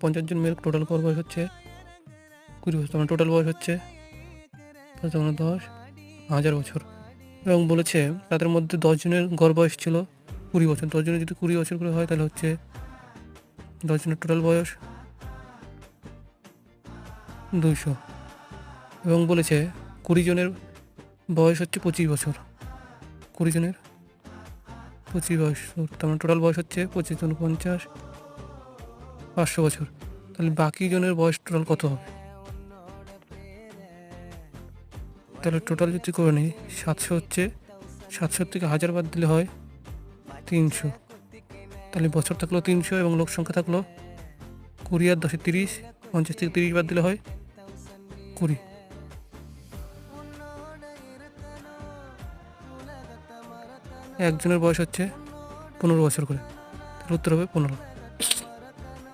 50 জন মেয়ের টোটাল গড় বয়স হচ্ছে 20 বছর, মানে টোটাল বয়স হচ্ছে 10,000 বছর। এবং বলেছে তাদের মধ্যে 10 জনের গড় বয়স ছিল 20 বছর। 10 জনের যদি 20 বছর করে হয় তাহলে হচ্ছে 10 জনের টোটাল বয়স 200। এবং বলেছে 20 জনের বয়স হচ্ছে 25 বছর। 20 জনের 25 বছর, তার মানে টোটাল বয়স হচ্ছে 25 জন 50, 500 বছর। তাহলে বাকি জনের বয়স টোটাল কত হবে? তাহলে টোটাল যদি করে নিই 700 হচ্ছে, 700 থেকে 1000 বাদ দিলে হয় 300। তাহলে বছর থাকলো 300 এবং লোক সংখ্যা থাকলো 20 আর 10 30, 50 থেকে 30 বাদ দিলে হয় 20। একজনের বয়স হচ্ছে 15 বছর করে, তাহলে উত্তর হবে 15।